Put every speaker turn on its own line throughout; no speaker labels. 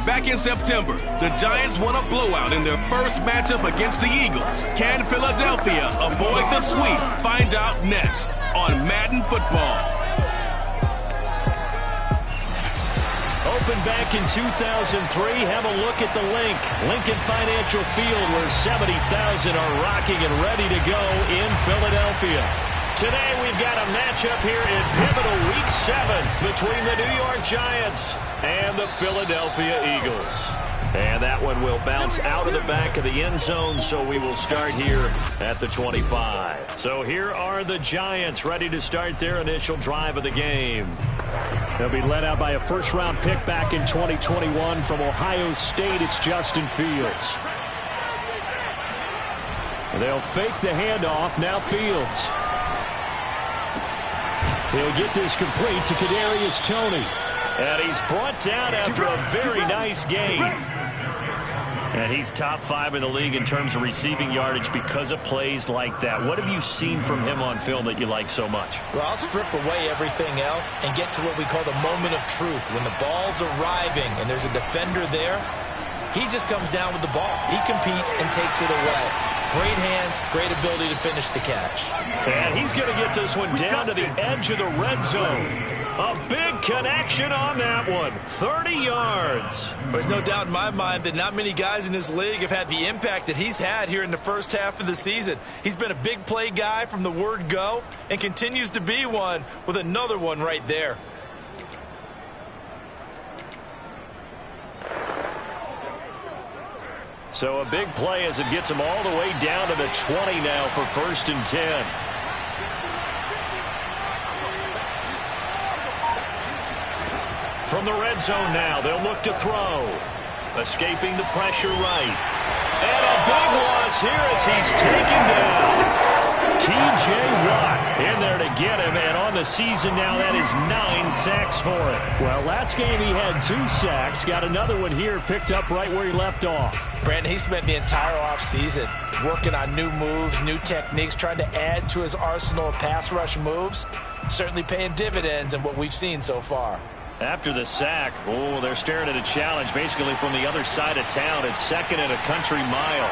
Back in September, the Giants won a blowout in their first matchup against the Eagles. Can Philadelphia avoid the sweep? Find out next on Madden Football.
Opened back in 2003. Have a look at the link. Lincoln Financial Field, where 70,000 are rocking and ready to go in Philadelphia. Today we've got a matchup here in pivotal Week 7 between the New York Giants and the Philadelphia Eagles. And that one will bounce out of the back of the end zone, so we will start here at the 25. So here are the Giants ready to start their initial drive of the game. They'll be led out by a first-round pick back in 2021 from Ohio State. It's Justin Fields. They'll fake the handoff. Now Fields. He'll get this complete to Kadarius Toney. And he's brought down after a very nice game. And he's top 5 in the league in terms of receiving yardage because of plays like that. What have you seen from him on film that you like so much?
Well, I'll strip away everything else and get to what we call the moment of truth. When the ball's arriving and there's a defender there, he just comes down with the ball. He competes and takes it away. Great hands, great ability to finish the catch.
And he's going to get this one down to the edge of the red zone. A big connection on that one. 30 yards.
There's no doubt in my mind that not many guys in this league have had the impact that he's had here in the first half of the season. He's been a big play guy from the word go and continues to be one with another one right there.
So a big play as it gets him all the way down to the 20 now for 1st and 10. From the red zone now, they'll look to throw. Escaping the pressure right. And a big loss here as he's taken down. T.J. Watt in there to get him, and on the season now, that is 9 sacks for him. Well, last game he had 2 sacks. Got another one here picked up right where he left off.
Brandon, he spent the entire offseason working on new moves, new techniques, trying to add to his arsenal of pass rush moves. Certainly paying dividends in what we've seen so far.
After the sack, oh, they're staring at a challenge basically from the other side of town. It's 2nd and a country mile.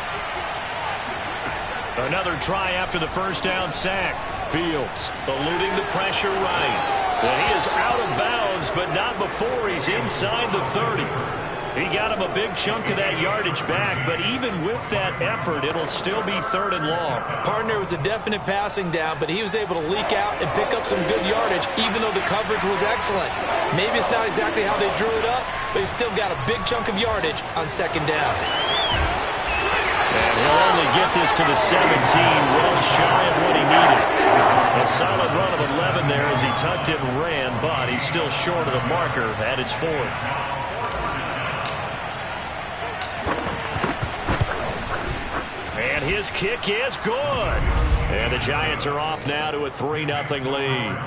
Another try after the first down sack. Fields eluding the pressure right. And he is out of bounds, but not before he's inside the 30. He got him a big chunk of that yardage back, but even with that effort, it'll still be 3rd and long.
Partner was a definite passing down, but he was able to leak out and pick up some good yardage, even though the coverage was excellent. Maybe it's not exactly how they drew it up, but he still got a big chunk of yardage on 2nd down.
And he'll only get this to the 17, well shy of what he needed. A solid run of 11 there as he tucked it and ran, but he's still short of the marker at its 4th. And his kick is good. And the Giants are off now to a 3-0 lead.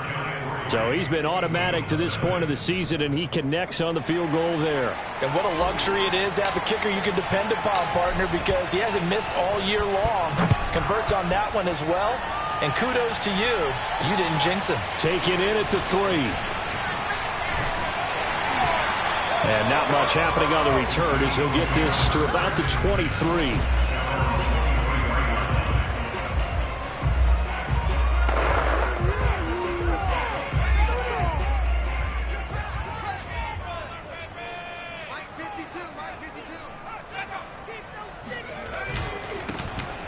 So he's been automatic to this point of the season, and he connects on the field goal there.
And what a luxury it is to have a kicker you can depend upon, partner, because he hasn't missed all year long. Converts on that one as well. And kudos to you. You didn't jinx him.
Taken in at the 3. And not much happening on the return as he'll get this to about the 23.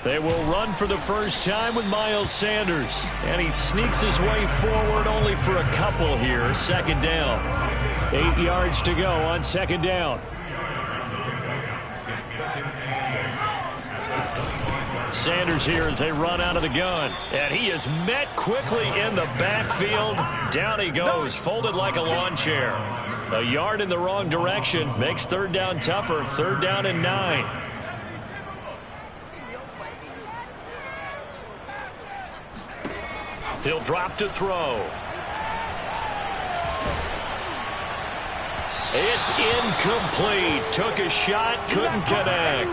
They will run for the first time with Miles Sanders. And he sneaks his way forward only for a couple here. 2nd down. 8 yards to go on 2nd down. Sanders here as they run out of the gun. And he is met quickly in the backfield. Down he goes, folded like a lawn chair. A yard in the wrong direction makes 3rd down tougher. 3rd down and 9. He'll drop to throw. It's incomplete. Took a shot, couldn't connect.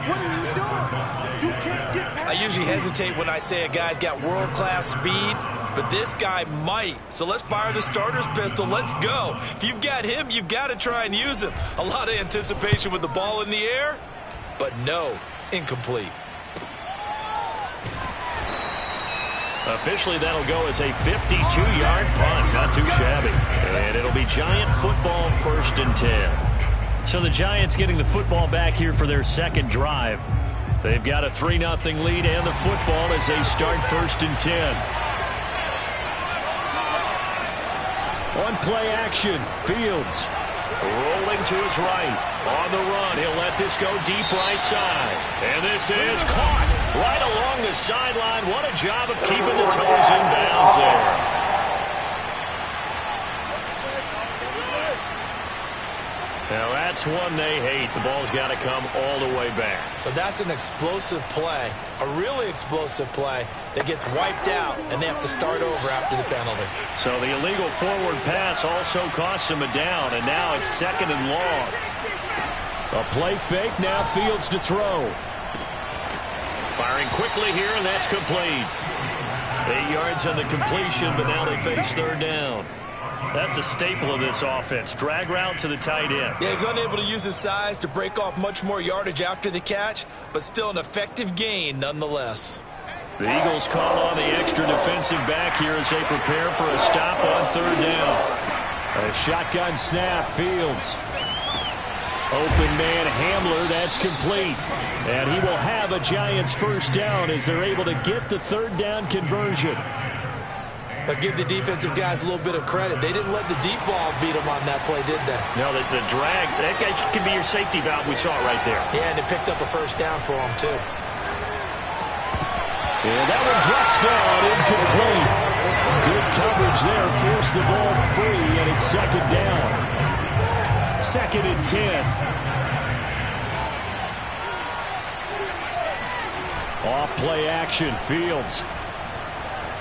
What are you doing? You can't get past.
I usually hesitate when I say a guy's got world-class speed, but this guy might. So let's fire the starter's pistol. Let's go. If you've got him, you've got to try and use him. A lot of anticipation with the ball in the air, but no, incomplete.
Officially, that'll go as a 52-yard punt. Not too shabby. And it'll be Giant football 1st and 10. So the Giants getting the football back here for their second drive. They've got a 3-0 lead and the football as they start 1st and 10. On play action, Fields rolling to his right. On the run, he'll let this go deep right side. And this is caught right along the sideline. What a job of keeping the toes in bounds there. Now that's one they hate. The ball's got to come all the way back.
So that's an explosive play, a really explosive play that gets wiped out, and they have to start over after the penalty.
So the illegal forward pass also costs him a down, and now it's 2nd and long. A play fake, now Fields to throw. Firing quickly here, and that's complete. 8 yards on the completion, but now they face 3rd down. That's a staple of this offense. Drag route to the tight end.
Yeah, he's unable to use his size to break off much more yardage after the catch, but still an effective gain nonetheless.
The Eagles call on the extra defensive back here as they prepare for a stop on 3rd down. A shotgun snap, Fields. Open man Hamler, that's complete. And he will have a Giants 1st down as they're able to get the 3rd down conversion.
But give the defensive guys a little bit of credit. They didn't let the deep ball beat them on that play, did they?
No, the drag, that guy can be your safety valve. We saw it right there.
Yeah, and it picked up a 1st down for them, too.
And that one drops down, incomplete. Good coverage there, forced the ball free, and it's 2nd down. 2nd and 10. Off play action, Fields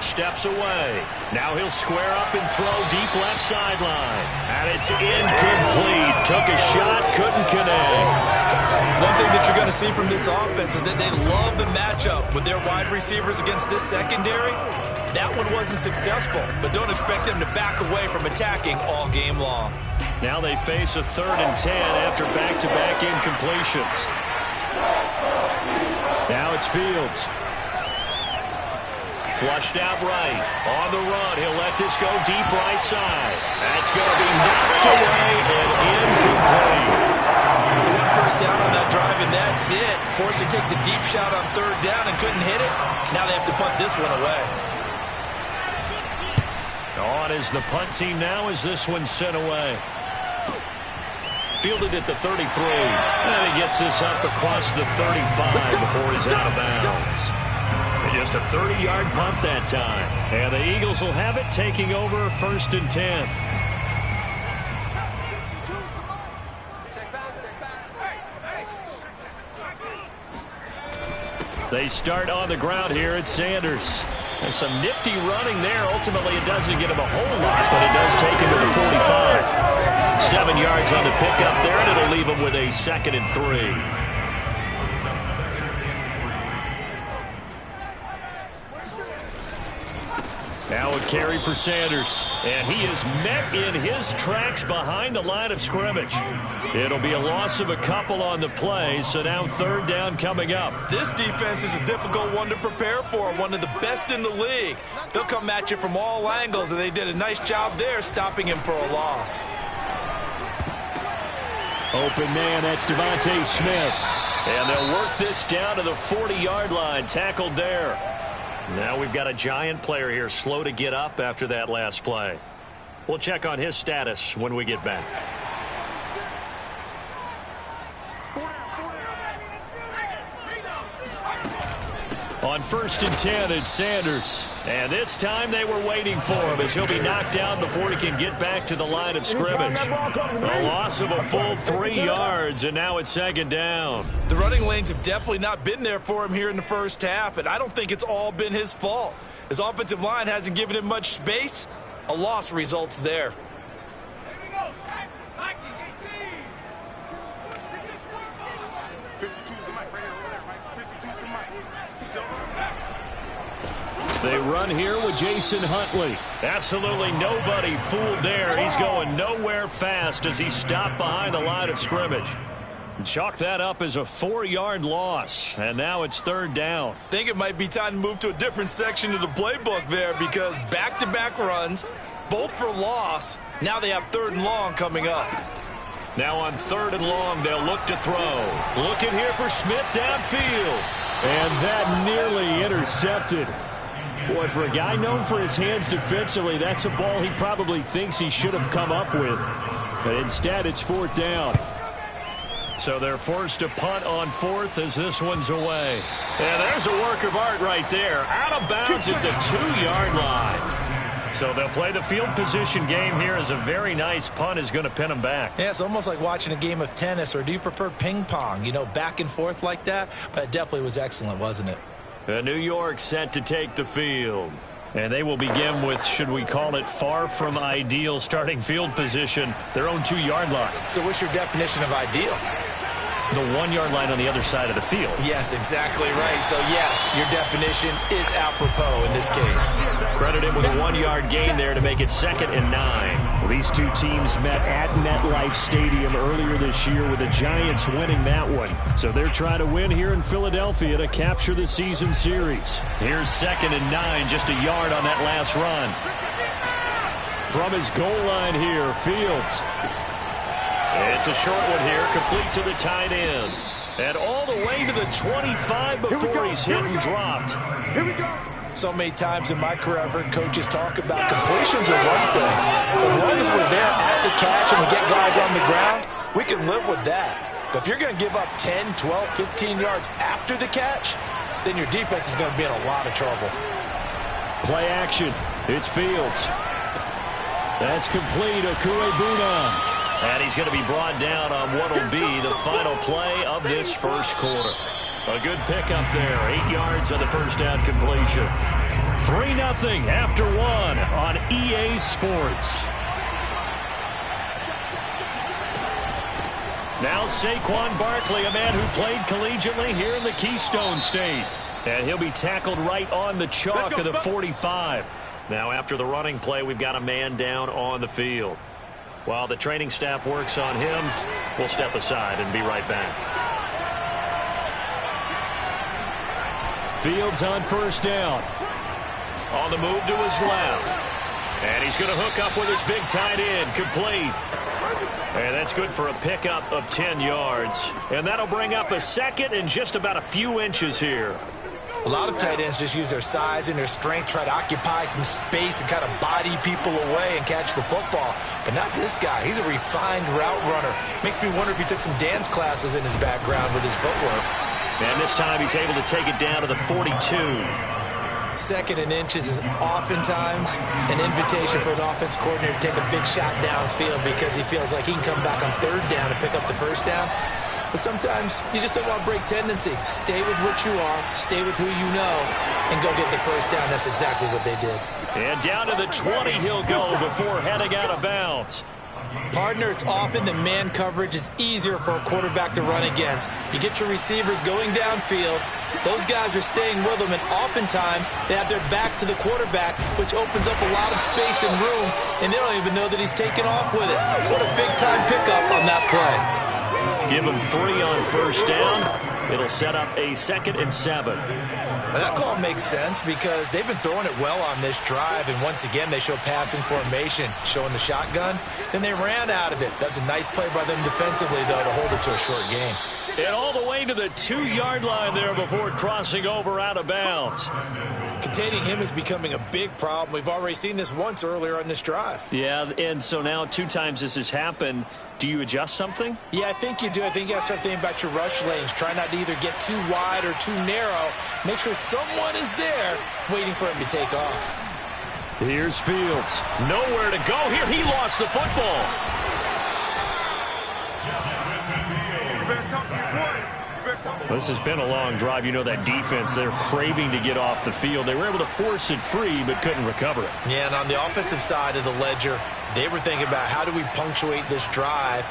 steps away. Now he'll square up and throw deep left sideline. And it's incomplete. Took a shot, couldn't connect.
One thing that you're going to see from this offense is that they love the matchup with their wide receivers against this secondary. That one wasn't successful, but don't expect them to back away from attacking all game long.
Now they face a 3rd and 10 after back-to-back incompletions. Now it's Fields. Flushed out right. On the run, he'll let this go deep right side. That's going to be knocked away and incomplete.
So 1 1st down on that drive, and that's it. Forced to take the deep shot on 3rd down and couldn't hit it. Now they have to punt this one away.
On is the punt team now as this one's sent away. Fielded at the 33. And he gets this up across the 35 before he's out of bounds. Just a 30-yard punt that time. And the Eagles will have it, taking over 1st and 10. They start on the ground here at Sanders. And some nifty running there. Ultimately, it doesn't get him a whole lot, but it does take him to the 45. 7 yards on the pickup there, and it'll leave him with a 2nd and 3. Now a carry for Sanders, and he is met in his tracks behind the line of scrimmage. It'll be a loss of a couple on the play, so now 3rd down coming up.
This defense is a difficult one to prepare for, one of the best in the league. They'll come at you from all angles, and they did a nice job there stopping him for a loss.
Open man, that's Devontae Smith. And they'll work this down to the 40-yard line, tackled there. Now we've got a Giant player here slow to get up after that last play. We'll check on his status when we get back. On 1st and 10, it's Sanders. And this time they were waiting for him as he'll be knocked down before he can get back to the line of scrimmage. A loss of a full 3 yards, and now it's 2nd down.
The running lanes have definitely not been there for him here in the 1st half, and I don't think it's all been his fault. His offensive line hasn't given him much space. A loss results there.
They run here with Jason Huntley. Absolutely nobody fooled there. He's going nowhere fast as he stopped behind the line of scrimmage. Chalk that up as a 4-yard loss, and now it's 3rd down.
I think it might be time to move to a different section of the playbook there, because back-to-back runs, both for loss. Now they have 3rd and long coming up.
Now on 3rd and long, they'll look to throw. Looking here for Schmidt downfield. And that nearly intercepted. Boy, for a guy known for his hands defensively, that's a ball he probably thinks he should have come up with. But instead, it's 4th down. So they're forced to punt on 4th as this one's away. And there's a work of art right there. Out of bounds at the 2-yard line. So they'll play the field position game here as a very nice punt is going to pin them back.
Yeah, it's almost like watching a game of tennis, or do you prefer ping pong? You know, back and forth like that? But it definitely was excellent, wasn't it?
New York set to take the field. And they will begin with, should we call it, far from ideal starting field position, their own 2-yard line.
So what's your definition of ideal?
The 1-yard line on the other side of the field.
Yes, exactly right. So, yes, your definition is apropos in this case.
Credit him with a 1-yard gain there to make it 2nd and 9. Well, these two teams met at MetLife Stadium earlier this year with the Giants winning that one. So they're trying to win here in Philadelphia to capture the season series. Here's 2nd and 9, just a yard on that last run. From his goal line here, Fields. It's a short one here, complete to the tight end. And all the way to the 25 before he's hit and dropped.
Here we go. So many times in my career, I've heard coaches talk about completions are one thing. As long as we're there at the catch and we get guys on the ground, we can live with that. But if you're going to give up 10, 12, 15 yards after the catch, then your defense is going to be in a lot of trouble.
Play action. It's Fields. That's complete. Okuegbunam. And he's going to be brought down on what will be the final play of this first quarter. A good pickup there. 8 yards on the first down completion. 3-0 after 1 on EA Sports. Now Saquon Barkley, a man who played collegiately here in the Keystone State. And he'll be tackled right on the chalk of the 45. Now after the running play, we've got a man down on the field. While the training staff works on him, we'll step aside and be right back. Fields on first down. On the move to his left. And he's going to hook up with his big tight end. Complete. And that's good for a pickup of 10 yards. And that'll bring up a 2nd and just about a few inches here.
A lot of tight ends just use their size and their strength, try to occupy some space and kind of body people away and catch the football. But not this guy. He's a refined route runner. Makes me wonder if he took some dance classes in his background with his footwork.
And this time he's able to take it down to the 42.
2nd and inches is oftentimes an invitation for an offense coordinator to take a big shot downfield because he feels like he can come back on 3rd down and pick up the 1st down. But sometimes you just don't want to break tendency. Stay with what you are, stay with who you know, and go get the 1st down. That's exactly what they did.
And down to the 20 he'll go before heading out of bounds.
Partner, it's often the man coverage is easier for a quarterback to run against. You get your receivers going downfield. Those guys are staying with them, and oftentimes they have their back to the quarterback, which opens up a lot of space and room, and they don't even know that he's taken off with it. What a big-time pickup on that play.
Give him 3 on first down. It'll set up a 2nd and 7.
Now that call makes sense because they've been throwing it well on this drive, and once again they show passing formation, showing the shotgun. Then they ran out of it. That's a nice play by them defensively, though, to hold it to a short gain.
And all the way to the 2-yard line there before crossing over out of bounds.
Containing him is becoming a big problem. We've already seen this once earlier on this drive.
Yeah, and so now 2 times this has happened. Do you adjust something?
Yeah, I think you do. I think you got to start thinking about your rush lanes. Try not to either get too wide or too narrow. Make sure someone is there waiting for him to take off.
Here's Fields. Nowhere to go here. He lost the football. This has been a long drive. You know that defense, they're craving to get off the field. They were able to force it free but couldn't recover it.
Yeah, and on the offensive side of the ledger, they were thinking about how do we punctuate this drive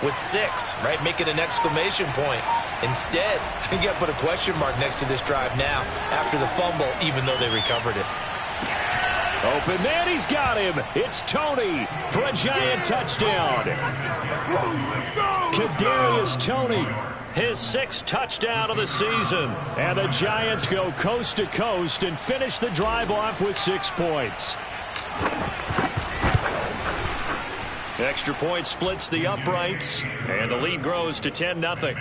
with 6, right? Make it an exclamation point. Instead, you got to put a question mark next to this drive now after the fumble, even though they recovered it.
Open man, he's got him. It's Tony for a Giant touchdown. Kadarius Toney, his 6th touchdown of the season. And the Giants go coast to coast and finish the drive off with 6 points. Extra point splits the uprights, and the lead grows to 10-0.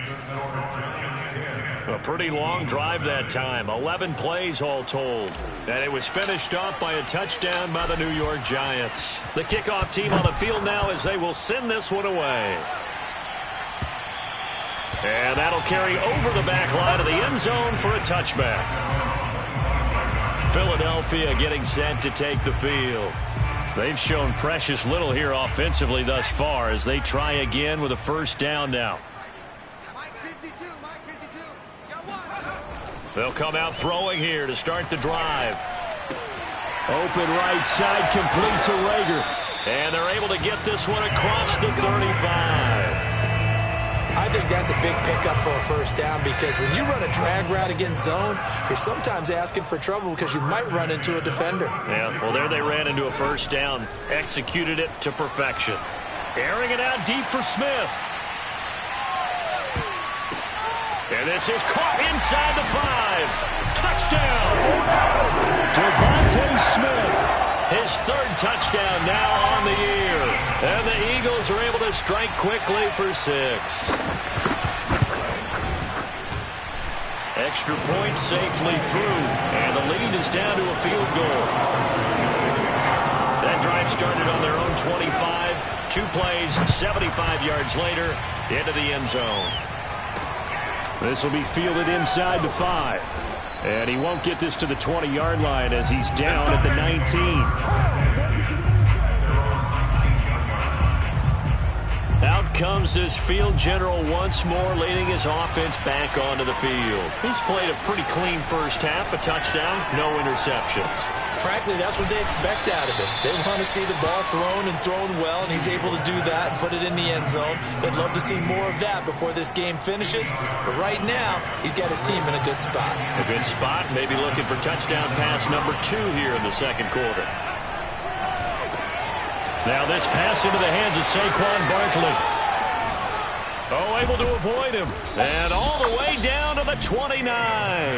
A pretty long drive that time, 11 plays all told. And it was finished off by a touchdown by the New York Giants. The kickoff team on the field now as they will send this one away. And that'll carry over the back line of the end zone for a touchback. Philadelphia getting set to take the field. They've shown precious little here offensively thus far as they try again with a first down now. They'll come out throwing here to start the drive. Open right side, complete to Rager. And they're able to get this one across the 35.
I think that's a big pickup for a first down because when you run a drag route against zone, you're sometimes asking for trouble because you might run into a defender.
Yeah, well, there they ran into a first down. Executed it to perfection. Airing it out deep for Smith. And this is caught inside the 5. Touchdown! Devontae Smith. His 3rd touchdown now on the year. And the Eagles are able to strike quickly for 6. Extra point safely through. And the lead is down to a field goal. That drive started on their own 25. 2 plays, 75 yards later, into the end zone. This will be fielded inside the 5. And he won't get this to the 20-yard line as he's down at the 19. Out comes this field general once more, leading his offense back onto the field. He's played a pretty clean first half, a touchdown, no interceptions.
Frankly, that's what they expect out of him. They want to see the ball thrown and thrown well, and he's able to do that and put it in the end zone. They'd love to see more of that before this game finishes. But right now, he's got his team in a good spot.
A good spot, maybe looking for touchdown pass number 2 here in the second quarter. Now this pass into the hands of Saquon Barkley. Oh, able to avoid him. And all the way down to the 29.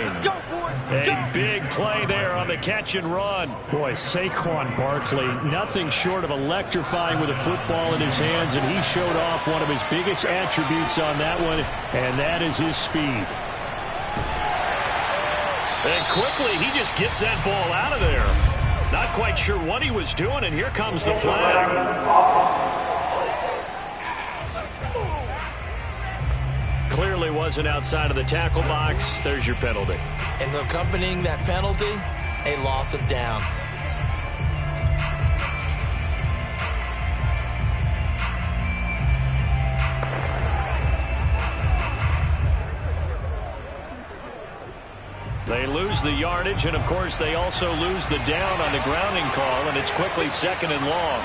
Let's go, boys. Let's go. Big play there on the catch and run. Boy, Saquon Barkley, nothing short of electrifying with a football in his hands, and he showed off one of his biggest attributes on that one, and that is his speed. And quickly, he just gets that ball out of there. Not quite sure what he was doing, and here comes the flag. Clearly wasn't outside of the tackle box. There's your penalty.
And accompanying that penalty, a loss of down.
They lose the yardage, and of course they also lose the down on the grounding call, and it's quickly 2nd and long.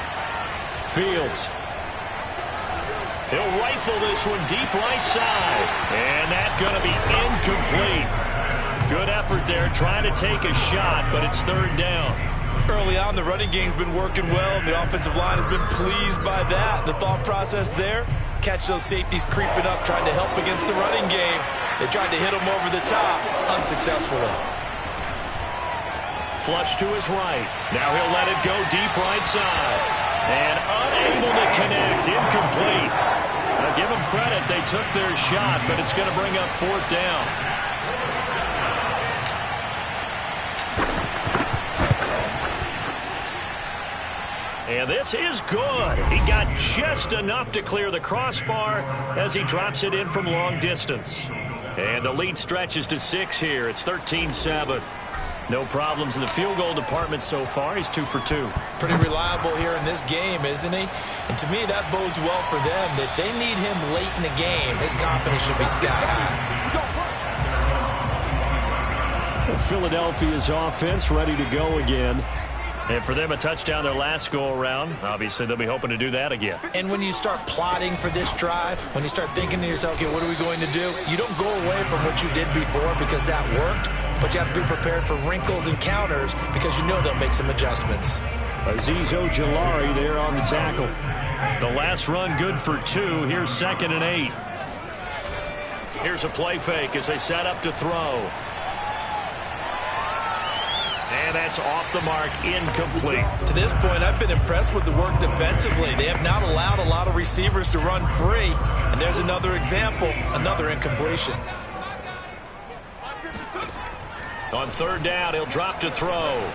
Fields. He'll rifle this one deep right side. And that's going to be incomplete. Good effort there, trying to take a shot, but it's 3rd down.
Early on, the running game's been working well, and the offensive line has been pleased by that. The thought process there, catch those safeties creeping up, trying to help against the running game. They tried to hit him over the top, unsuccessfully.
Flush to his right. Now he'll let it go deep right side. And unable to connect, incomplete. Now give them credit, they took their shot, but it's going to bring up 4th down. And this is good. He got just enough to clear the crossbar as he drops it in from long distance. And the lead stretches to 6 here. It's 13-7. No problems in the field goal department so far. He's 2 for 2.
Pretty reliable here in this game, isn't he? And to me, that bodes well for them. If they need him late in the game, his confidence should be sky high.
Philadelphia's offense ready to go again. And for them, a touchdown their last go-around. Obviously, they'll be hoping to do that again.
And when you start plotting for this drive, when you start thinking to yourself, okay, what are we going to do? You don't go away from what you did before because that worked, but you have to be prepared for wrinkles and counters because you know they'll make some adjustments.
Azeez Ojulari there on the tackle. The last run good for 2. Here's 2nd and 8. Here's a play fake as they set up to throw. And that's off the mark, incomplete.
To this point, I've been impressed with the work defensively. They have not allowed a lot of receivers to run free. And there's another example, another incompletion.
On 3rd down, he'll drop to throw.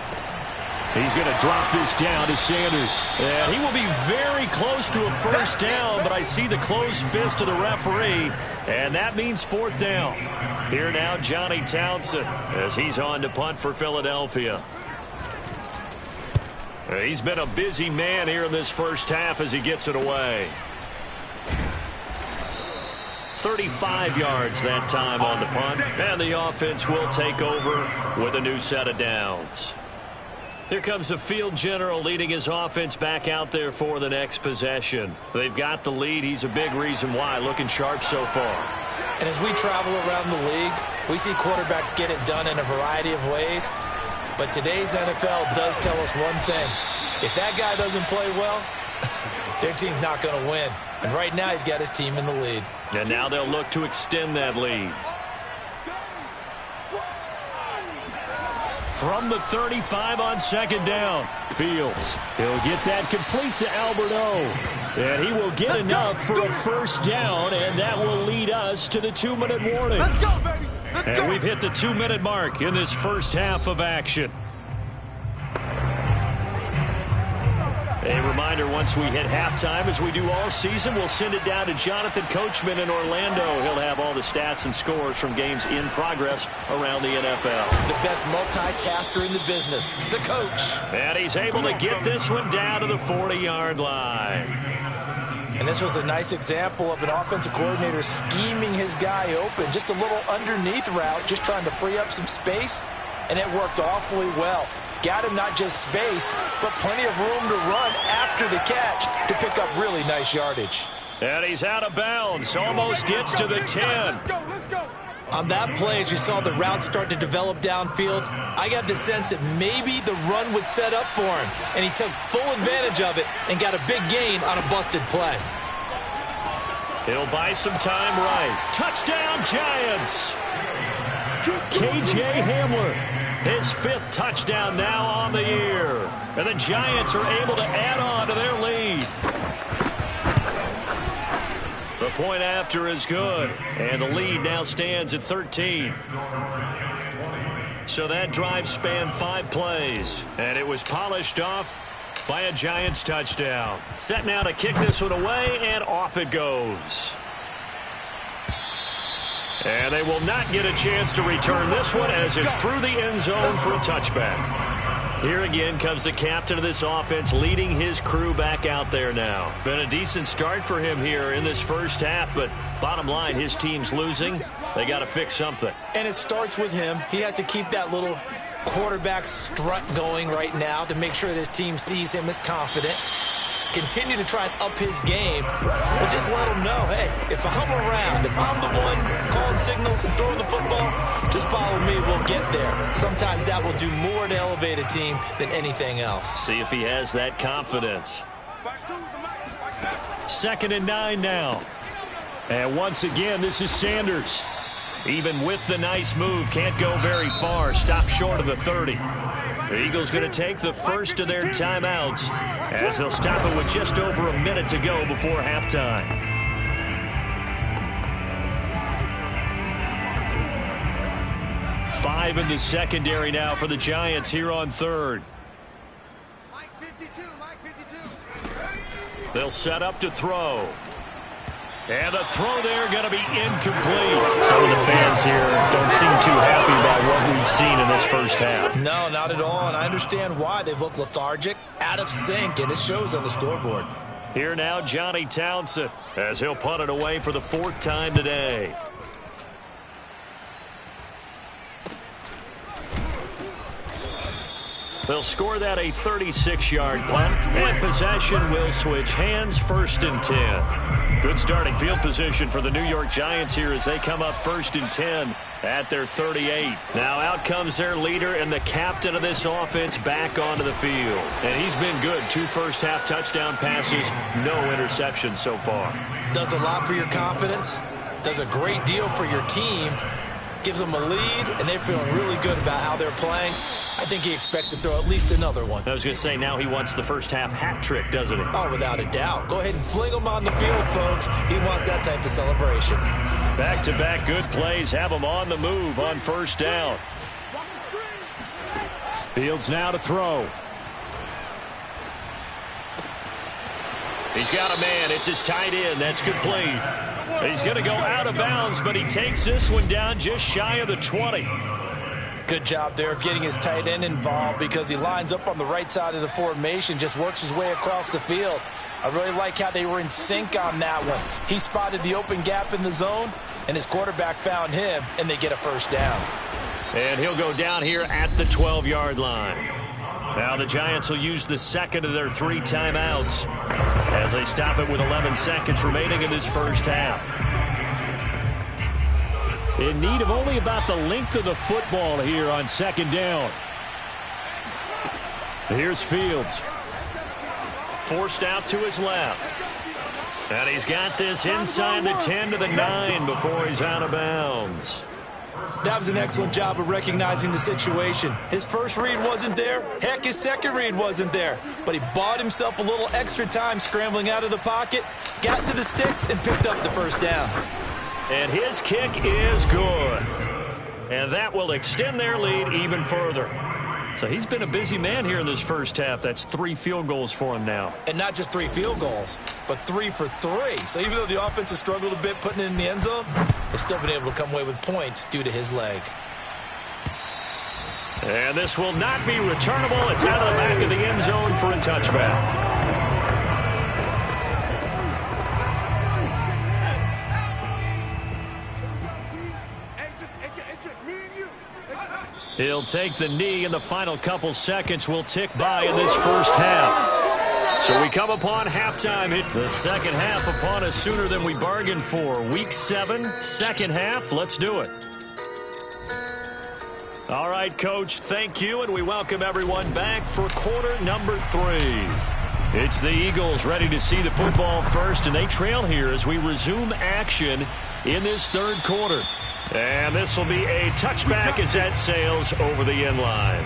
He's going to drop this down to Sanders. And he will be very close to a 1st down, but I see the closed fist of the referee, and that means 4th down. Here now, Johnny Townsend, as he's on to punt for Philadelphia. He's been a busy man here in this first half as he gets it away. 35 yards that time on the punt, and the offense will take over with a new set of downs. Here comes the field general leading his offense back out there for the next possession. They've got the lead. He's a big reason why. Looking sharp so far.
And as we travel around the league, we see quarterbacks get it done in a variety of ways. But today's NFL does tell us one thing. If that guy doesn't play well, their team's not going to win. And right now he's got his team in the lead.
And now they'll look to extend that lead. From the 35 on 2nd down. Fields. He'll get that complete to Albert O. And he will get enough for a 1st down, and that will lead us to the 2-minute warning.
Let's go, baby. Let's go.
And we've hit the 2-minute mark in this first half of action. A reminder, once we hit halftime, as we do all season, we'll send it down to Jonathan Coachman in Orlando. He'll have all the stats and scores from games in progress around the NFL.
The best multitasker in the business, the coach.
And he's able to get this one down to the 40-yard line.
And this was a nice example of an offensive coordinator scheming his guy open. Just a little underneath route, just trying to free up some space, and it worked awfully well. Got him not just space, but plenty of room to run after the catch to pick up really nice yardage.
And he's out of bounds. Almost gets to the 10.
Let's go, let's go.
On that play, as you saw the route start to develop downfield, I got the sense that maybe the run would set up for him. And he took full advantage of it and got a big gain on a busted play.
He'll buy some time right. Touchdown, Giants! K.J. Hamler. His 5th touchdown now on the year. And the Giants are able to add on to their lead. The point after is good. And the lead now stands at 13. So that drive spanned 5 plays. And it was polished off by a Giants touchdown. Set now to kick this one away, and off it goes. And they will not get a chance to return this one as it's through the end zone for a touchback. Here again comes the captain of this offense leading his crew back out there now. Been a decent start for him here in this first half, but bottom line, his team's losing. They got to fix something.
And it starts with him. He has to keep that little quarterback strut going right now to make sure that his team sees him as confident. Continue to try and up his game, but just let him know, hey, if I'm around, if I'm the one calling signals and throwing the football, just follow me, we'll get there. Sometimes that will do more to elevate a team than anything else.
See if he has that confidence. 2nd and 9 now. And once again, this is Sanders. Even with the nice move, can't go very far. Stop short of the 30. The Eagles going to take the first of their timeouts as they'll stop it with just over a minute to go before halftime. Five in the secondary now for the Giants here on 3rd.
Mike 52, Mike 52.
They'll set up to throw. And the throw there going to be incomplete. Some of the fans here don't seem too happy about what we've seen in this first half.
No, not at all, and I understand why. They've looked lethargic, out of sync, and it shows on the scoreboard.
Here now, Johnny Townsend, as he'll punt it away for the 4th time today. They'll score that a 36-yard punt, and possession will switch hands, 1st and 10. Good starting field position for the New York Giants here as they come up 1st and 10 at their 38. Now out comes their leader and the captain of this offense back onto the field. And he's been good. 2 first-half touchdown passes, no interceptions so far.
Does a lot for your confidence, does a great deal for your team, gives them a lead, and they're feeling really good about how they're playing. I think he expects to throw at least another one.
I was going to say, now he wants the first-half hat trick, doesn't he?
Oh, without a doubt. Go ahead and fling him on the field, folks. He wants that type of celebration.
Back-to-back good plays have him on the move on 1st down. Fields now to throw. He's got a man. It's his tight end. That's complete. He's going to go out of bounds, but he takes this one down just shy of the 20.
Good job there of getting his tight end involved because he lines up on the right side of the formation, just works his way across the field. I really like how they were in sync on that one. He spotted the open gap in the zone, and his quarterback found him, and they get a 1st down.
And he'll go down here at the 12-yard line. Now the Giants will use the 2nd of their 3 timeouts as they stop it with 11 seconds remaining in this first half. In need of only about the length of the football here on 2nd down. Here's Fields. Forced out to his left. And he's got this inside the 10 to the 9 before he's out of bounds.
That was an excellent job of recognizing the situation. His first read wasn't there. Heck, his second read wasn't there. But he bought himself a little extra time scrambling out of the pocket, got to the sticks, and picked up the 1st down.
And his kick is good. And that will extend their lead even further. So he's been a busy man here in this first half. That's 3 field goals for him now.
And not just 3 field goals, but 3 for 3. So even though the offense has struggled a bit putting it in the end zone, they've still been able to come away with points due to his leg.
And this will not be returnable. It's out of the back of the end zone for a touchback. He'll take the knee, and the final couple seconds will tick by in this first half. So we come upon halftime. The second half upon us sooner than we bargained for. Week 7, second half. Let's do it. All right, Coach, thank you, and we welcome everyone back for quarter number 3. It's the Eagles ready to see the football first, and they trail here as we resume action in this 3rd quarter. And this will be a touchback as that sails over the end line.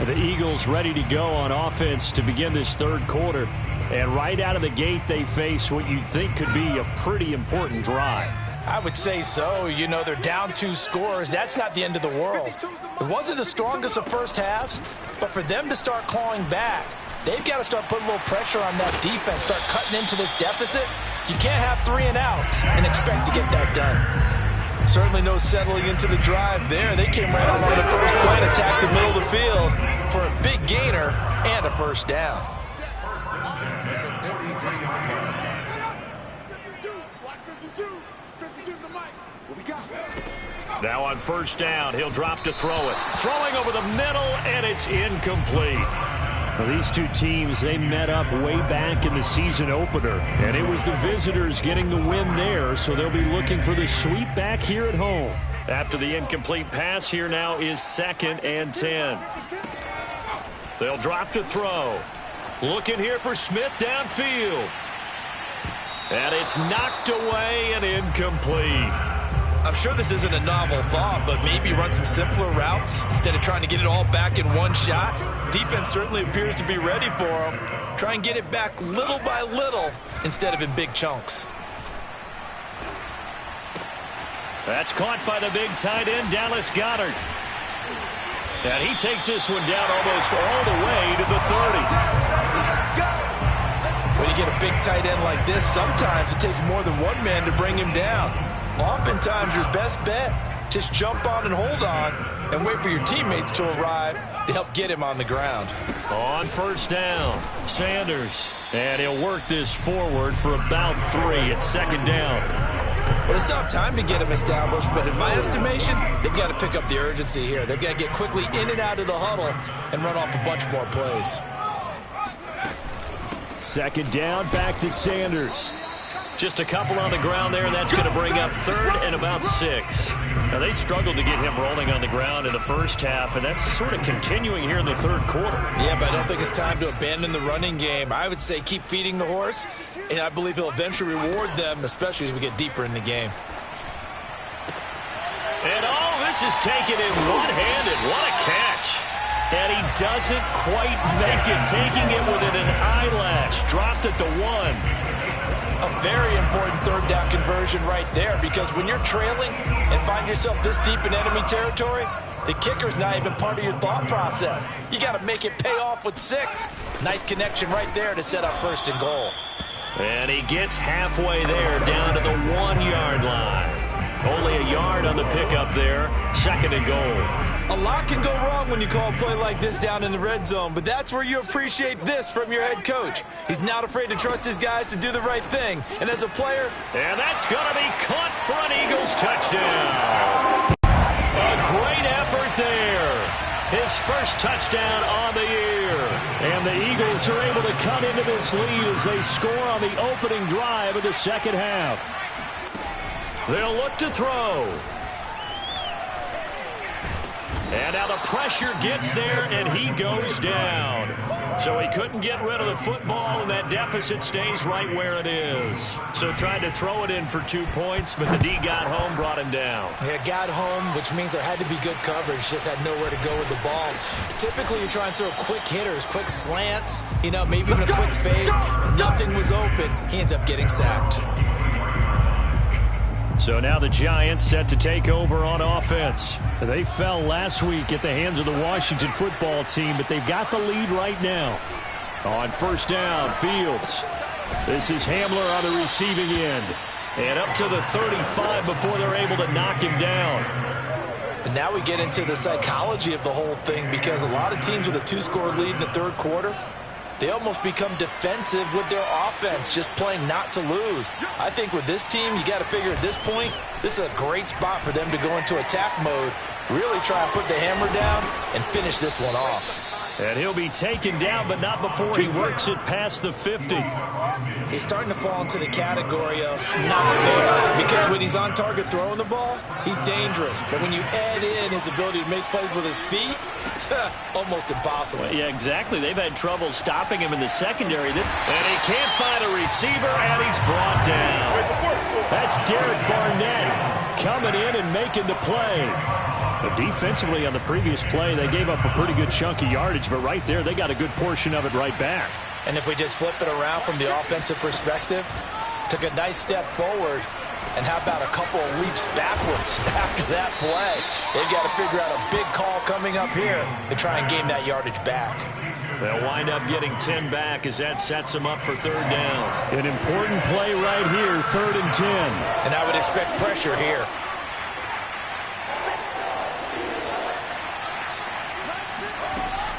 The Eagles ready to go on offense to begin this 3rd quarter. And right out of the gate, they face what you'd think could be a pretty important drive.
I would say so. You know, they're down 2 scores. That's not the end of the world. It wasn't the strongest of first halves, but for them to start clawing back, they've got to start putting a little pressure on that defense, start cutting into this deficit. You can't have 3 and outs and expect to get that done. Certainly no settling into the drive there. They came right out on the first play and attacked the middle of the field for a big gainer and a 1st down.
Now on 1st down, he'll drop to throw it. Throwing over the middle, and it's incomplete. Well, these 2 teams, they met up way back in the season opener, and it was the visitors getting the win there, so they'll be looking for the sweep back here at home. After the incomplete pass, here now is 2nd and 10. They'll drop to throw. Looking here for Smith downfield. And it's knocked away and incomplete.
I'm sure this isn't a novel thought, but maybe run some simpler routes instead of trying to get it all back in one shot. Defense certainly appears to be ready for him. Try and get it back little by little instead of in big chunks.
That's caught by the big tight end, Dallas Goedert. And he takes this one down almost all the way to the 30.
When you get a big tight end like this, sometimes it takes more than one man to bring him down. Oftentimes, your best bet, just jump on and hold on and wait for your teammates to arrive to help get him on the ground.
On 1st down, Sanders. And he'll work this forward for about 3 at 2nd down.
Well, they still have time to get him established, but in my estimation, they've got to pick up the urgency here. They've got to get quickly in and out of the huddle and run off a bunch more plays.
Second down, back to Sanders. Just a couple on the ground there, and that's going to bring up third and about 6. Now, they struggled to get him rolling on the ground in the first half, and that's sort of continuing here in the third quarter.
Yeah, but I don't think it's time to abandon the running game. I would say keep feeding the horse, and I believe he'll eventually reward them, especially as we get deeper in the game.
And all this is taken in one-handed. What a catch. And he doesn't quite make it, taking it within an eyelash. Dropped at the 1.
A very important third down conversion right there, because when you're trailing and find yourself this deep in enemy territory, the kicker's not even part of your thought process. You got to make it pay off with 6. Nice connection right there to set up first and goal.
And he gets halfway there, down to the 1-yard line. Only a yard on the pickup there. Second and goal.
A lot can go wrong when you call a play like this down in the red zone, but that's where you appreciate this from your head coach. He's not afraid to trust his guys to do the right thing. And as a player...
And that's going to be caught for an Eagles touchdown. A great effort there. His first touchdown on the year. And the Eagles are able to cut into this lead as they score on the opening drive of the second half. They'll look to throw. And now the pressure gets there, and he goes down. So he couldn't get rid of the football, and that deficit stays right where it is. So tried to throw it in for 2 points, but the D got home, brought him down.
Yeah, got home, which means there had to be good coverage. Just had nowhere to go with the ball. Typically, you try and throw quick hitters, quick slants, maybe even a quick fade. Nothing was open. He ends up getting sacked.
So now the Giants set to take over on offense. They fell last week at the hands of the Washington football team, but they've got the lead right now. On first down, Fields. This is Hamler on the receiving end. And up to the 35 before they're able to knock him down.
And now we get into the psychology of the whole thing, because a lot of teams with a 2-score lead in the third quarter, they almost become defensive with their offense, just playing not to lose. I think with this team, you got to figure at this point, this is a great spot for them to go into attack mode, really try and put the hammer down and finish this one off.
And he'll be taken down, but not before he works it past the 50.
He's starting to fall into the category of not fair, because when he's on target throwing the ball, he's dangerous. But when you add in his ability to make plays with his feet, almost impossible.
Yeah, exactly. They've had trouble stopping him in the secondary. And he can't find a receiver, and he's brought down. That's Derek Barnett coming in and making the play. But defensively on the previous play, they gave up a pretty good chunk of yardage, but right there, they got a good portion of it right back.
And if we just flip it around from the offensive perspective, took a nice step forward, and how about a couple of leaps backwards after that play? They've got to figure out a big call coming up here to try and gain that yardage back.
They'll wind up getting 10 back as that sets them up for third down. An important play right here, 3rd and 10.
And I would expect pressure here.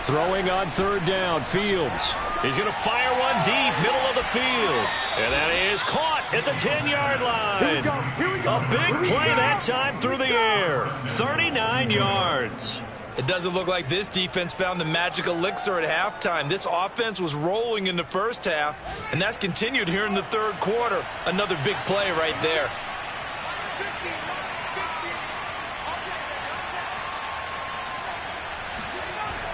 Throwing on third down, Fields. He's going to fire one deep, middle of the field. And that is caught at the 10-yard line. A big play that time through the air. 39 yards.
It doesn't look like this defense found the magic elixir at halftime. This offense was rolling in the first half, and that's continued here in the third quarter. Another big play right there.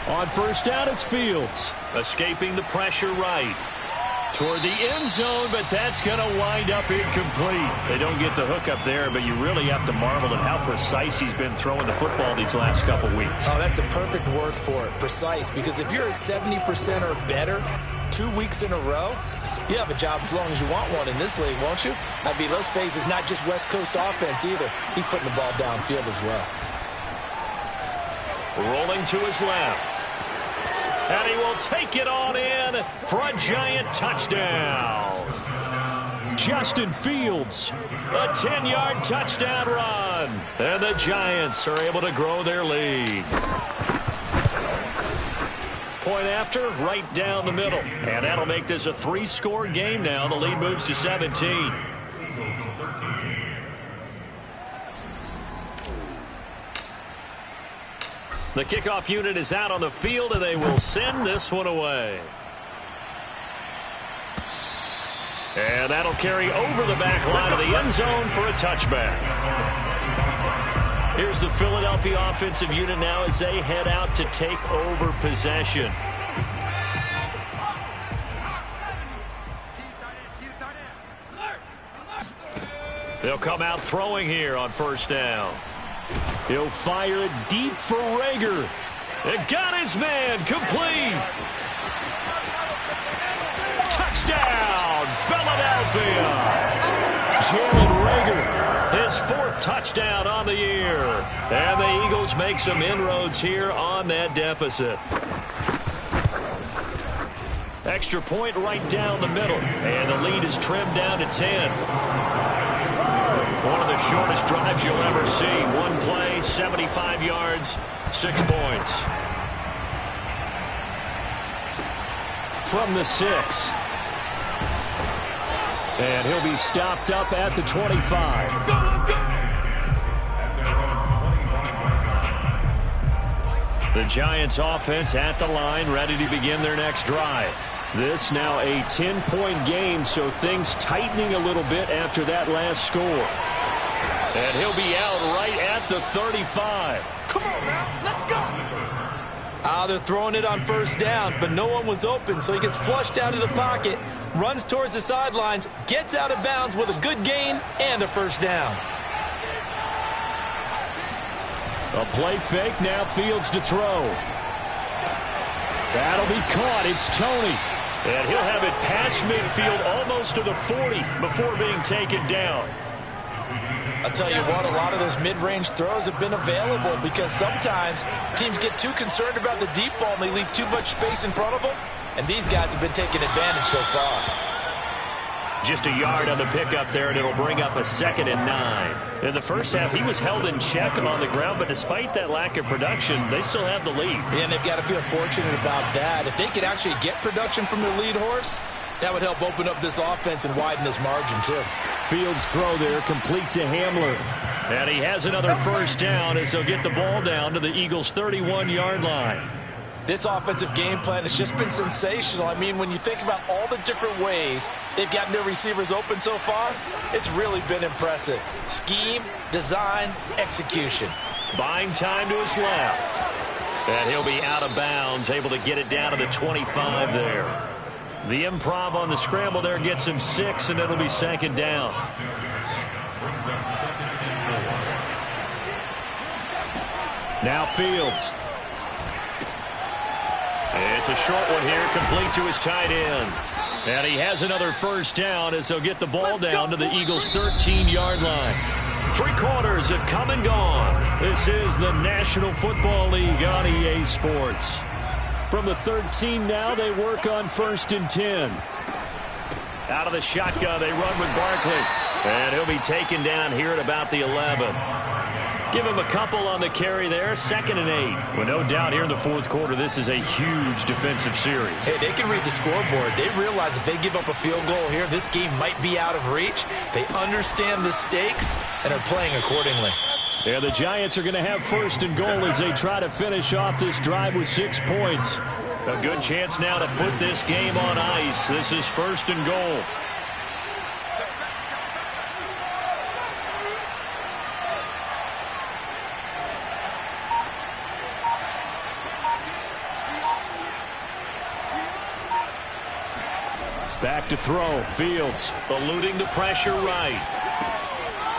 On first down, it's Fields. Escaping the pressure right. Toward the end zone, but that's going to wind up incomplete. They don't get the hook up there, but you really have to marvel at how precise he's been throwing the football these last couple weeks.
Oh, that's the perfect word for it, precise. Because if you're at 70% or better 2 weeks in a row, you have a job as long as you want one in this league, won't you? I mean, let's face it, it's not just West Coast offense either. He's putting the ball downfield as well.
Rolling to his left. And he will take it on in for a Giant touchdown. Justin Fields, a 10-yard touchdown run. And the Giants are able to grow their lead. Point after, right down the middle. And that'll make this a 3-score game now. The lead moves to 17. The kickoff unit is out on the field, and they will send this one away. And that'll carry over the back line of the end zone for a touchback. Here's the Philadelphia offensive unit now as they head out to take over possession. They'll come out throwing here on first down. He'll fire it deep for Rager. It got his man complete. Touchdown, Philadelphia. Jalen Rager, his 4th touchdown on the year. And the Eagles make some inroads here on that deficit. Extra point right down the middle. And the lead is trimmed down to 10. One of the shortest drives you'll ever see. One play, 75 yards, 6 points. From the 6. And he'll be stopped up at the 25. The Giants offense at the line, ready to begin their next drive. This now a 10-point game, so things tightening a little bit after that last score. And he'll be out right at the 35.
Come on, man. Let's go.
They're throwing it on first down, but no one was open, so he gets flushed out of the pocket, runs towards the sidelines, gets out of bounds with a good gain and a first down.
A play fake, now Fields to throw. That'll be caught. It's Tony. And he'll have it past midfield almost to the 40 before being taken down.
I'll tell you what, a lot of those mid-range throws have been available because sometimes teams get too concerned about the deep ball and they leave too much space in front of them. And these guys have been taking advantage so far.
Just a yard on the pickup there, and it'll bring up a 2nd and 9. In the first half, he was held in check on the ground, but despite that lack of production, they still have the lead.
Yeah, and they've got to feel fortunate about that. If they could actually get production from their lead horse, that would help open up this offense and widen this margin, too.
Fields' throw there, complete to Hamler. And he has another first down as he'll get the ball down to the Eagles' 31-yard line.
This offensive game plan has just been sensational. I mean, when you think about all the different ways they've gotten their receivers open so far, it's really been impressive. Scheme, design, execution.
Buying time to his left. And he'll be out of bounds, able to get it down to the 25 there. The improv on the scramble there gets him 6, and it'll be 2nd down. Now Fields. It's a short one here, complete to his tight end. And he has another first down as he'll get the ball down to the Eagles' 13-yard line. 3 quarters have come and gone. This is the National Football League on EA Sports. From the 13 now, they work on 1st and 10. Out of the shotgun, they run with Barkley. And he'll be taken down here at about the 11. Give him a couple on the carry there, 2nd and 8. Well, no doubt here in the 4th quarter, this is a huge defensive series.
Hey, they can read the scoreboard. They realize if they give up a field goal here, this game might be out of reach. They understand the stakes and are playing accordingly.
Yeah, the Giants are going to have 1st and goal as they try to finish off this drive with 6 points. A good chance now to put this game on ice. This is 1st and goal. Back to throw. Fields eluding the pressure right.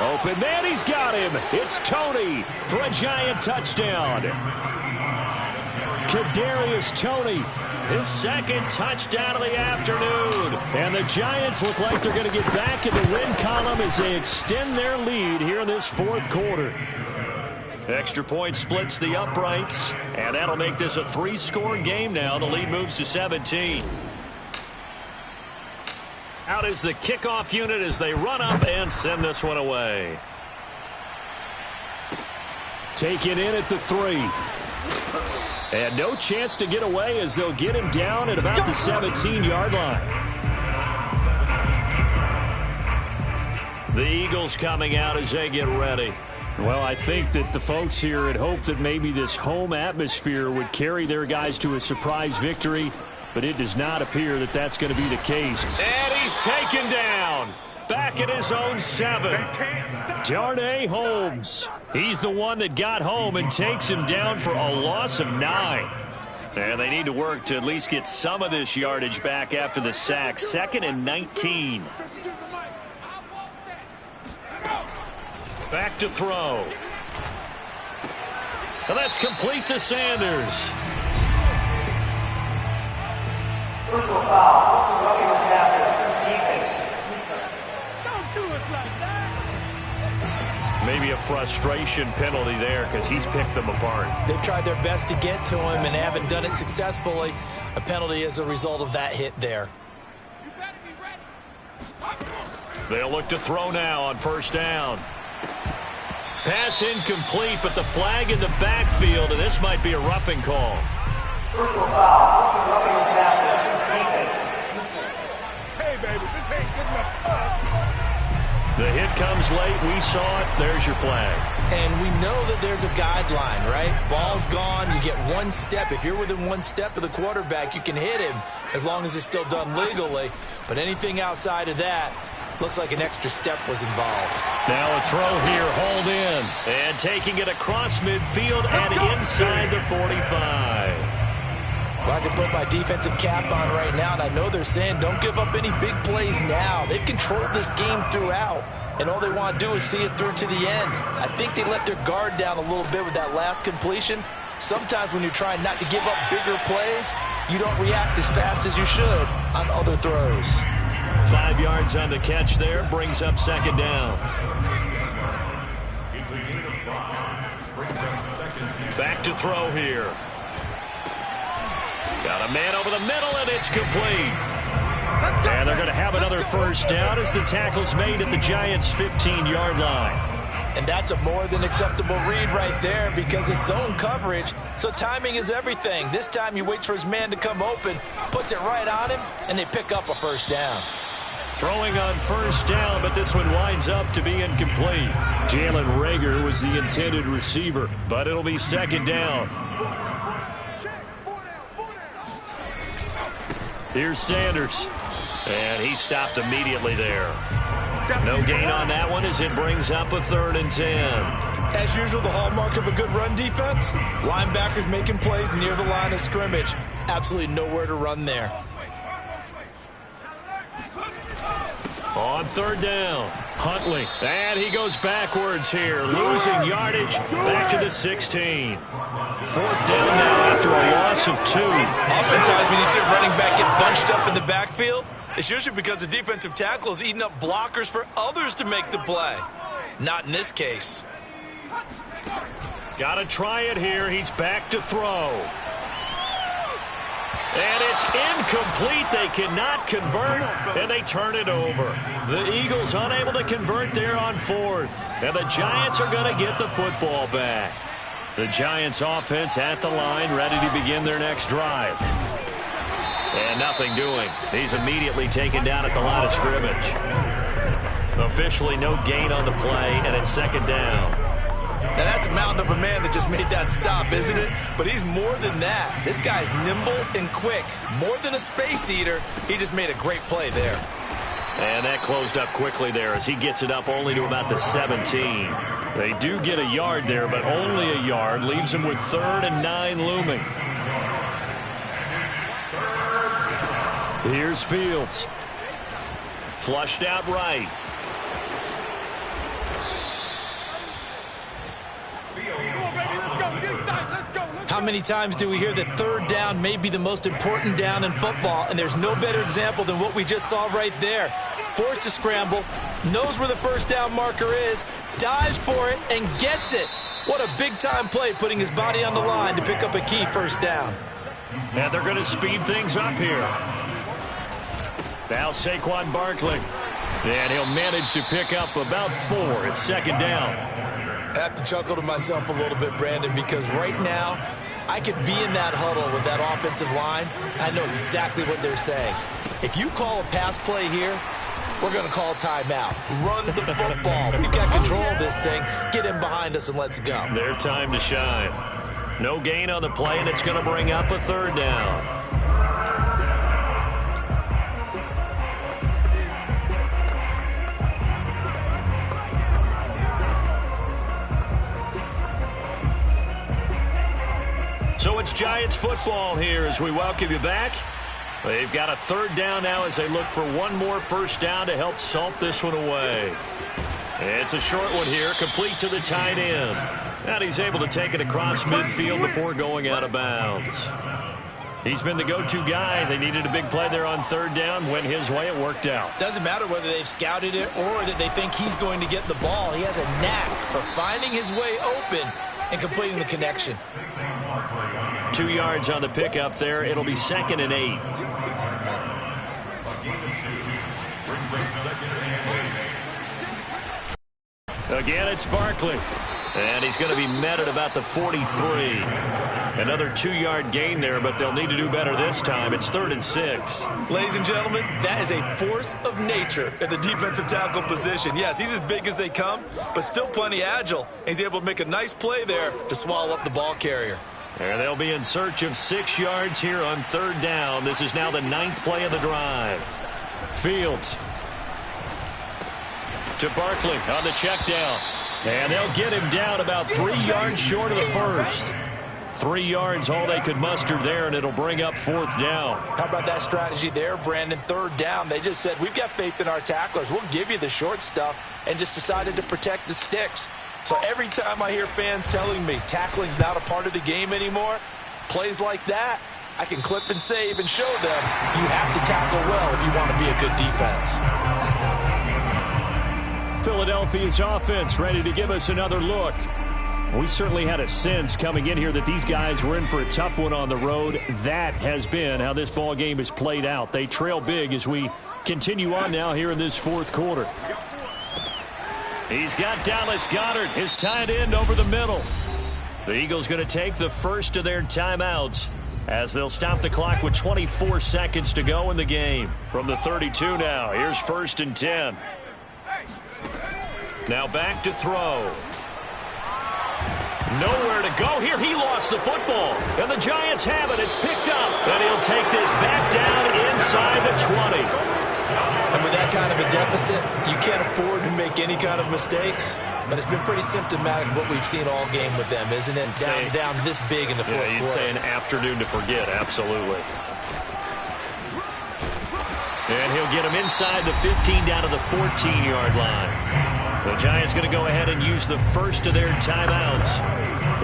Open man, he's got him. It's Tony for a Giant touchdown. Kadarius Toney, his 2nd touchdown of the afternoon. And the Giants look like they're going to get back in the win column as they extend their lead here in this 4th quarter. Extra point splits the uprights, and that'll make this a 3-score game now. The lead moves to 17. Out is the kickoff unit as they run up and send this one away. Taken in at the 3. And no chance to get away as they'll get him down at about the 17-yard line. The Eagles coming out as they get ready. Well, I think that the folks here had hoped that maybe this home atmosphere would carry their guys to a surprise victory, but it does not appear that that's going to be the case. And he's taken down. Back at his own 7. Darnay Holmes. He's the one that got home and takes him down for a loss of 9. And they need to work to at least get some of this yardage back after the sack. 2nd and 19. Back to throw. And that's complete to Sanders. Maybe a frustration penalty there because he's picked them apart.
They've tried their best to get to him and haven't done it successfully. A penalty as a result of that hit there.
They'll look to throw now on 1st down. Pass incomplete, but the flag in the backfield, and this might be a roughing call.
Hey, baby, this ain't good enough.
The hit comes late. We saw it. There's your flag.
And we know that there's a guideline, right? Ball's gone. You get 1 step. If you're within 1 step of the quarterback, you can hit him as long as it's still done legally. But anything outside of that, looks like an extra step was involved.
Now a throw here, hauled in. And taking it across midfield and inside the 45.
Well, I can put my defensive cap on right now, and I know they're saying don't give up any big plays now. They've controlled this game throughout, and all they want to do is see it through to the end. I think they let their guard down a little bit with that last completion. Sometimes when you're trying not to give up bigger plays, you don't react as fast as you should on other throws.
5 yards on the catch there, brings up 2nd down. Back to throw here. Got a man over the middle, and it's complete. And they're going to have another 1st down as the tackle's made at the Giants' 15-yard line.
And that's a more than acceptable read right there because it's zone coverage, so timing is everything. This time he waits for his man to come open, puts it right on him, and they pick up a 1st down.
Throwing on 1st down, but this one winds up to be incomplete. Jalen Reagor was the intended receiver, but it'll be 2nd down. Here's Sanders, and he stopped immediately there. No gain on that one as it brings up a 3rd and 10.
As usual, the hallmark of a good run defense, linebackers making plays near the line of scrimmage. Absolutely nowhere to run there.
On 3rd down, Huntley, and he goes backwards here, losing yardage back to the 16. 4th down now after a loss of 2.
Oftentimes when you see a running back get bunched up in the backfield, it's usually because the defensive tackle is eating up blockers for others to make the play. Not in this case.
Got to try it here. He's back to throw. And it's incomplete. They cannot convert, and they turn it over. The Eagles unable to convert there on 4th. And the Giants are going to get the football back. The Giants offense at the line, ready to begin their next drive. And nothing doing. He's immediately taken down at the line of scrimmage. Officially no gain on the play, and it's 2nd down.
Now that's a mountain of a man that just made that stop, isn't it? But he's more than that. This guy's nimble and quick. More than a space eater, he just made a great play there.
And that closed up quickly there as he gets it up only to about the 17. They do get a yard there, but only a yard. Leaves them with 3rd and 9 looming. Here's Fields. Flushed out right.
How many times do we hear that 3rd down may be the most important down in football, and there's no better example than what we just saw right there. Forced to scramble, knows where the 1st down marker is, dives for it, and gets it. What a big-time play, putting his body on the line to pick up a key 1st down.
And they're going to speed things up here. Now Saquon Barkley. And he'll manage to pick up about 4. It's 2nd down.
I have to chuckle to myself a little bit, Brandon, because right now I could be in that huddle with that offensive line. I know exactly what they're saying. If you call a pass play here, we're going to call timeout. Run the football. We've got control of this thing. Get him behind us and let's go.
Their time to shine. No gain on the play, and it's going to bring up a third down. So it's Giants football here as we welcome you back. They've got a third down now as they look for one more first down to help salt this one away. It's a short one here, complete to the tight end. And he's able to take it across midfield before going out of bounds. He's been the go-to guy. They needed a big play there on third down. Went his way, it worked out.
Doesn't matter whether they've scouted it or that they think he's going to get the ball. He has a knack for finding his way open and completing the connection.
2 yards on the pickup there. It'll be 2nd and 8. Again, it's Barkley. And he's going to be met at about the 43. Another 2-yard gain there, but they'll need to do better this time. It's 3rd and 6.
Ladies and gentlemen, that is a force of nature at the defensive tackle position. Yes, he's as big as they come, but still plenty agile. He's able to make a nice play there to swallow up the ball carrier.
And they'll be in search of 6 yards here on third down. This is now the 9th play of the drive. Fields to Barkley on the check down. And they'll get him down about 3 yards short of the first. 3 yards all they could muster there, and it'll bring up 4th down.
How about that strategy there, Brandon? Third down, they just said, we've got faith in our tacklers. We'll give you the short stuff, and just decided to protect the sticks. So every time I hear fans telling me tackling's not a part of the game anymore, plays like that, I can clip and save and show them you have to tackle well if you want to be a good defense.
Philadelphia's offense ready to give us another look. We certainly had a sense coming in here that these guys were in for a tough one on the road. That has been how this ball game has played out. They trail big as we continue on now here in this 4th quarter. He's got Dallas Goedert, his tight end, over the middle. The Eagles going to take the first of their timeouts as they'll stop the clock with 24 seconds to go in the game. From the 32 now, here's 1st and 10. Now back to throw. Nowhere to go here. He lost the football. And the Giants have it. It's picked up. And he'll take this back down inside the 20.
And with that kind of a deficit, you can't afford to make any kind of mistakes. But it's been pretty symptomatic of what we've seen all game with them, isn't it? Down this big in the fourth quarter.
You'd say an afternoon to forget, absolutely. And he'll get him inside the 15 down to the 14-yard line. The Giants going to go ahead and use the first of their timeouts.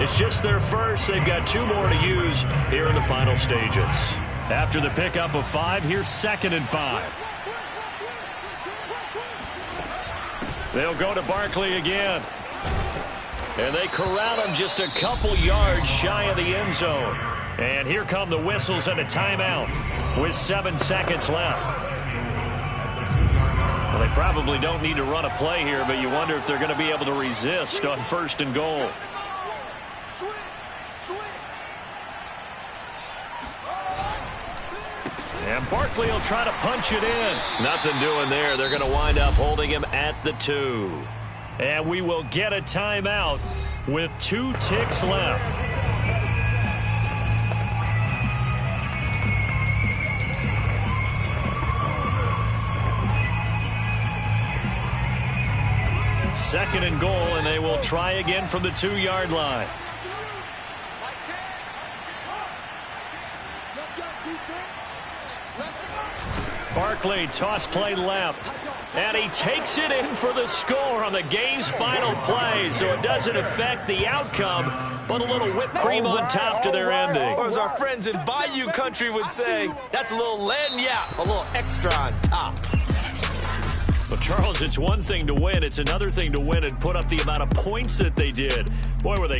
It's just their first. They've got 2 more to use here in the final stages. After the pickup of 5, here's 2nd and 5. They'll go to Barkley again. And they corral him just a couple yards shy of the end zone. And here come the whistles and a timeout with 7 seconds left. Well, they probably don't need to run a play here, but you wonder if they're going to be able to resist on 1st and goal. And Barkley will try to punch it in. Nothing doing there. They're going to wind up holding him at the 2. And we will get a timeout with 2 ticks left. Second and goal, and they will try again from the 2-yard line. Barkley, toss play left. And he takes it in for the score on the game's final play. So it doesn't affect the outcome, but a little whipped cream on top to their ending.
Or as our friends in Bayou Country would say, that's a little lagniappe, a little extra on top.
Well, Charles, it's one thing to win. It's another thing to win and put up the amount of points that they did. Boy, were they